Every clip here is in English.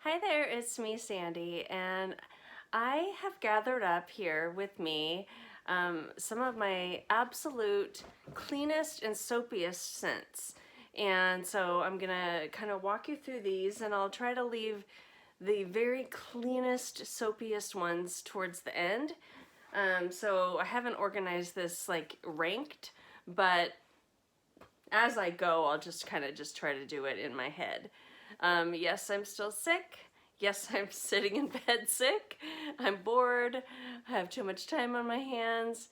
Hi there, it's me, Sandy, and I have gathered up here with me some of my absolute cleanest and soapiest scents. And so I'm gonna kind of walk you through these, and I'll try to leave the very cleanest, soapiest ones towards the end. So I haven't organized this like ranked, but as I go, I'll just kind of just try to do it in my head. Yes, I'm still sick. Yes, I'm sitting in bed sick. I'm bored. I have too much time on my hands.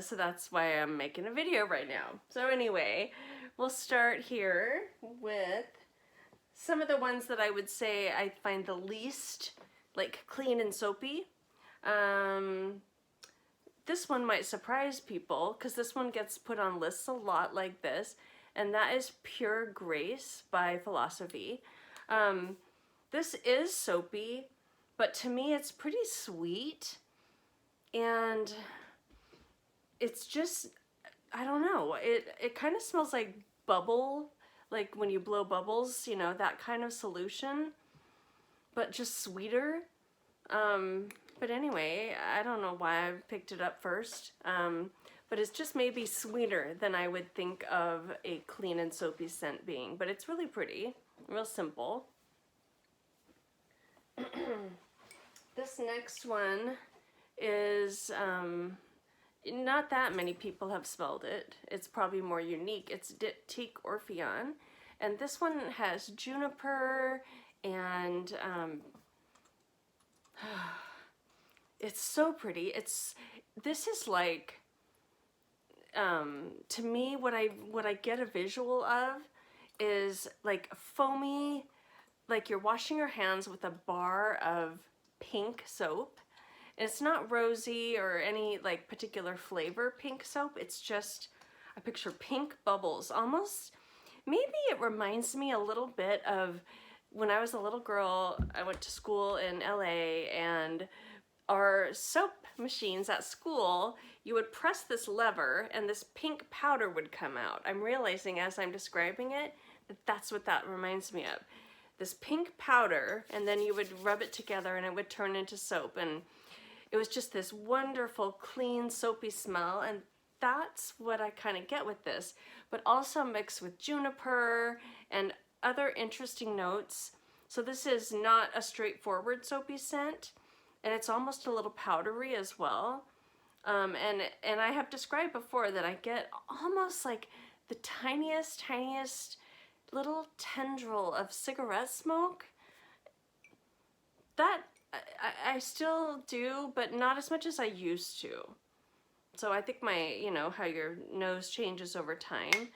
So that's why I'm making a video right now. So anyway, we'll start here with some of the ones that I would say I find the least like clean and soapy. This one might surprise people because this one gets put on lists a lot like this, and that is Pure Grace by Philosophy. This is soapy, but to me it's pretty sweet, and it's just, I don't know, it kind of smells like bubble, like when you blow bubbles, you know, that kind of solution, but just sweeter. But anyway, I don't know why I picked it up first, but it's just maybe sweeter than I would think of a clean and soapy scent being, but it's really pretty, real simple. This next one is, not that many people have smelled it. It's probably more unique. It's Diptyque Orpheon, and this one has juniper and, it's so pretty. This is like, to me, what I get a visual of is like foamy, like you're washing your hands with a bar of pink soap. And it's not rosy or any like particular flavor pink soap. It's just, I picture pink bubbles. Almost, maybe it reminds me a little bit of when I was a little girl. I went to school in LA, and our soap machines at school, you would press this lever and this pink powder would come out. I'm realizing as I'm describing it that that's what that reminds me of. This pink powder, and then you would rub it together and it would turn into soap, and it was just this wonderful, clean, soapy smell, and that's what I kind of get with this, but also mixed with juniper and other interesting notes. So this is not a straightforward soapy scent, and it's almost a little powdery as well. And I have described before that I get almost like the tiniest little tendril of cigarette smoke. That I still do, but not as much as I used to. So I think my, you know, how your nose changes over time.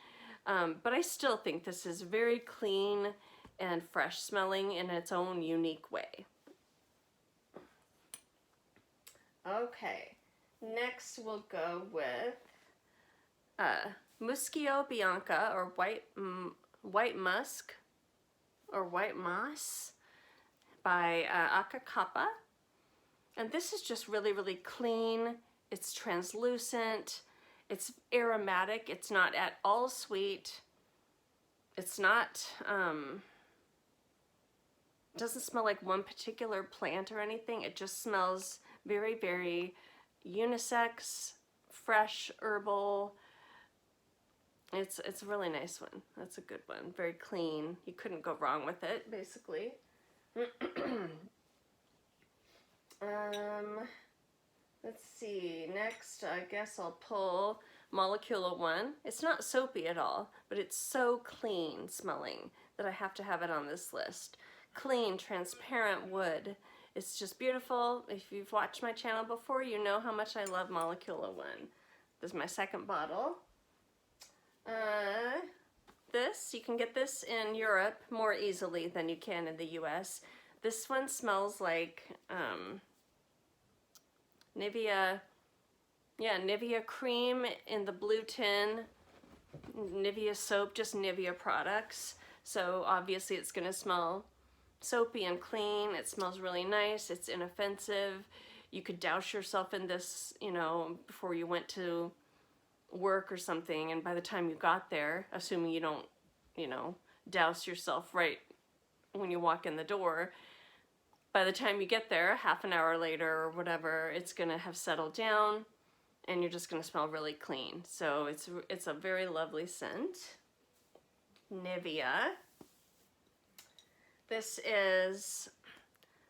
But I still think this is very clean and fresh smelling in its own unique way. Okay, next we'll go with Muschio Bianca, or white musk, or white moss by Akakapa. And this is just really clean. It's translucent. It's aromatic. It's not at all sweet. It's not, doesn't smell like one particular plant or anything. It just smells very unisex, fresh, herbal. It's a really nice one. That's a good one. Very clean. You couldn't go wrong with it, basically. Let's see. Next, I guess I'll pull Molecula 1. It's not soapy at all, but it's so clean smelling that I have to have it on this list. Clean, transparent wood. It's just beautiful. If you've watched my channel before, you know how much I love Molecula 1. This is my second bottle. You can get this in Europe more easily than you can in the US. This one smells like Nivea cream in the blue tin, Nivea soap, just Nivea products. So obviously it's gonna smell soapy and clean. It smells really nice. It's inoffensive. You could douse yourself in this, you know, before you went to work or something, and by the time you got there, assuming you don't, you know, douse yourself right when you walk in the door, by the time you get there, half an hour later or whatever, it's gonna have settled down and you're just gonna smell really clean. So it's a very lovely scent. Nivea. This is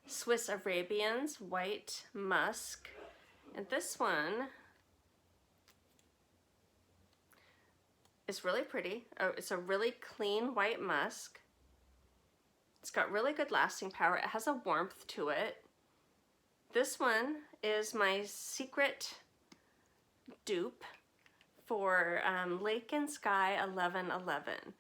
Swiss Arabian's White Musk. And this one is really pretty. It's a really clean white musk. It's got really good lasting power. It has a warmth to it. This one is my secret dupe for Lake and Sky 1111.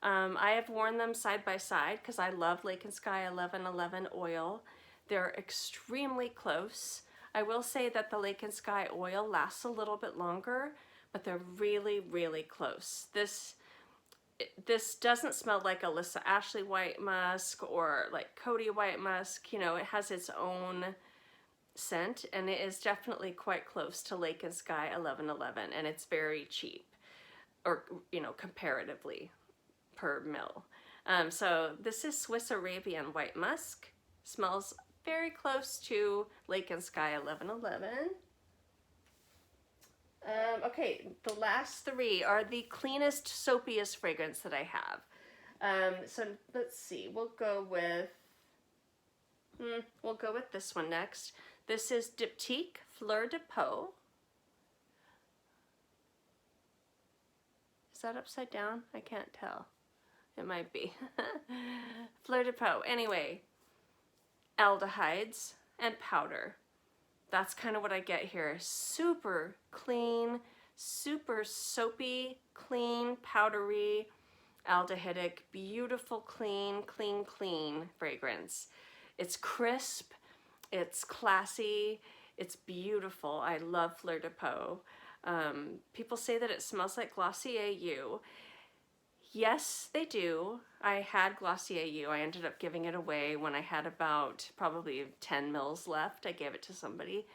I have worn them side by side because I love Lake and Sky 1111 oil. They're extremely close. I will say that the Lake and Sky oil lasts a little bit longer, but they're really, really close. This doesn't smell like Alyssa Ashley White Musk or like Cody White Musk. You know, it has its own scent, and it is definitely quite close to Lake and Sky 1111, and it's very cheap, or, you know, comparatively per mil. So this is Swiss Arabian White Musk. Smells very close to Lake and Sky 1111. Okay, the last three are the cleanest, soapiest fragrance that I have. So let's see, we'll go with this one next. This is Diptyque Fleur de Peau. Is that upside down? I can't tell. It might be. Fleur de Peau. Anyway, aldehydes and powder. That's kind of what I get here. Super clean, super soapy, clean, powdery, aldehydic, beautiful, clean fragrance. It's crisp, it's classy, it's beautiful. I love Fleur de Peau. People say that it smells like Glossier You. Yes, they do. I had Glossier You. I ended up giving it away when I had about probably 10 mils left. I gave it to somebody.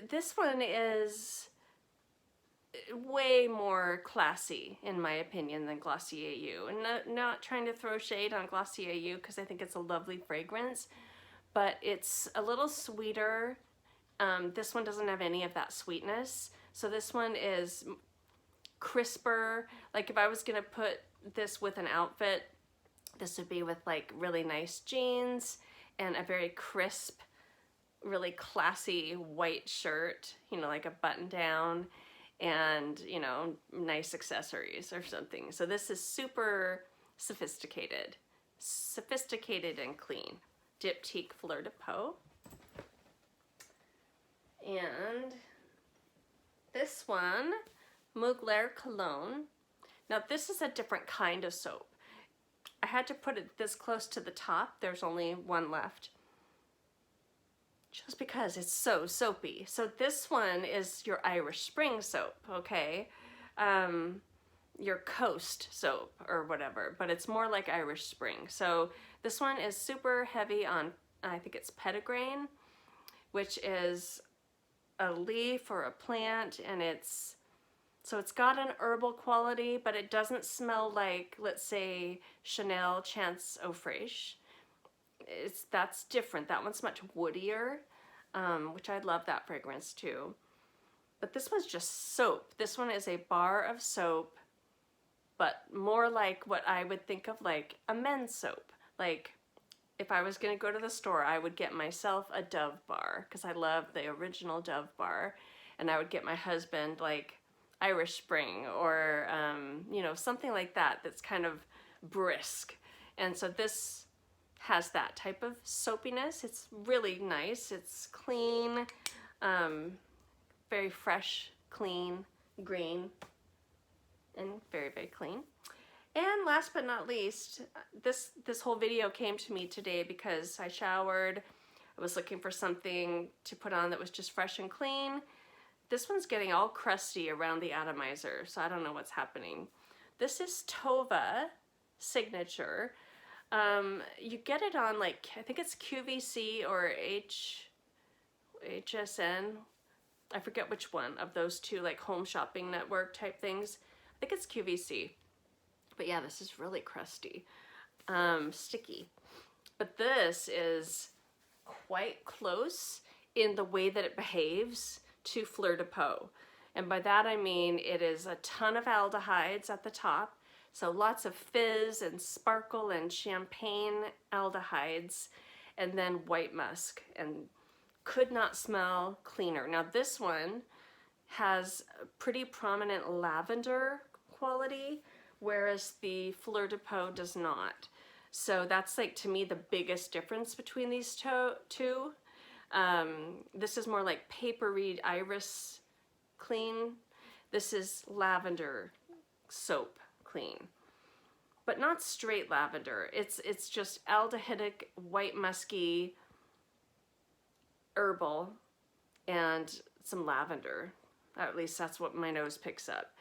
This one is way more classy, in my opinion, than Glossier You. And not trying to throw shade on Glossier You, because I think it's a lovely fragrance, but it's a little sweeter. This one doesn't have any of that sweetness. So this one is crisper. Like if I was gonna put this with an outfit, this would be with like really nice jeans and a very crisp, really classy white shirt, you know, like a button down, and, you know, nice accessories or something. So this is super sophisticated and clean. Diptyque Fleur de Peau. And this one, Mugler Cologne. Now this is a different kind of soap. I had to put it this close to the top. There's only one left, just because it's so soapy. So this one is your Irish Spring soap, okay? Your Coast soap or whatever, but it's more like Irish Spring. So this one is super heavy on, I think it's petitgrain, which is a leaf or a plant, and it's got an herbal quality, but it doesn't smell like, let's say, Chanel Chance Eau Fraiche. That's different. That one's much woodier, which I love that fragrance too. But this one's just soap. This one is a bar of soap, but more like what I would think of like a men's soap. Like if I was gonna go to the store, I would get myself a Dove bar, because I love the original Dove bar, and I would get my husband like Irish Spring or you know, something like that that's kind of brisk. And so this has that type of soapiness. It's really nice. It's clean, very fresh, clean, green, and very, very clean. And last but not least, this whole video came to me today because I showered. I was looking for something to put on that was just fresh and clean. This one's getting all crusty around the atomizer, so I don't know what's happening. This is Tova Signature. You get it on like, I think it's QVC or HSN. I forget which one of those two, like home shopping network type things. I think it's QVC. But yeah, this is really crusty. sticky. But this is quite close in the way that it behaves to Fleur de Peau. And by that I mean it is a ton of aldehydes at the top, so lots of fizz and sparkle and champagne aldehydes, and then white musk, and could not smell cleaner. Now this one has a pretty prominent lavender quality, whereas the Fleur de Peau does not. So that's like, to me, the biggest difference between these two. This is more like papery iris clean. This is lavender soap clean, but not straight lavender. It's just aldehydic, white musky, herbal, and some lavender. At least that's what my nose picks up.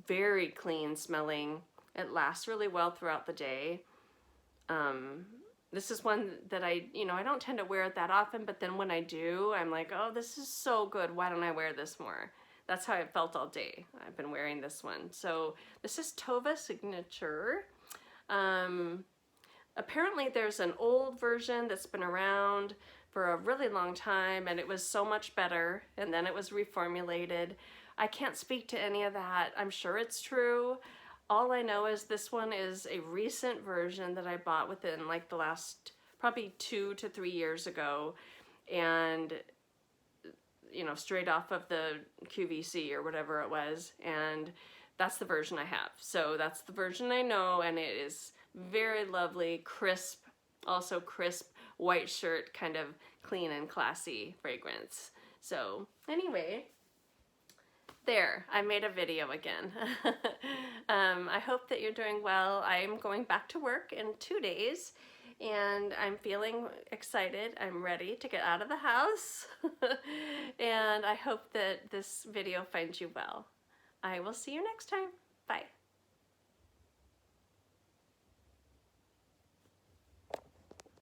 Very clean smelling. It lasts really well throughout the day. This is one that I don't tend to wear it that often, but then when I do, I'm like, oh, this is so good. Why don't I wear this more? That's how I felt all day. I've been wearing this one. So this is Tova Signature. Apparently there's an old version that's been around for a really long time, and it was so much better, and then it was reformulated. I can't speak to any of that. I'm sure it's true. All I know is this one is a recent version that I bought within like the last probably 2 to 3 years ago, and straight off of the QVC or whatever it was, and that's the version I have. So that's the version I know, and it is very lovely, crisp, also crisp white shirt, kind of clean and classy fragrance. So anyway, there, I made a video again. I hope that you're doing well. I'm going back to work in 2 days, and I'm feeling excited. I'm ready to get out of the house. And I hope that this video finds you well. I will see you next time. Bye.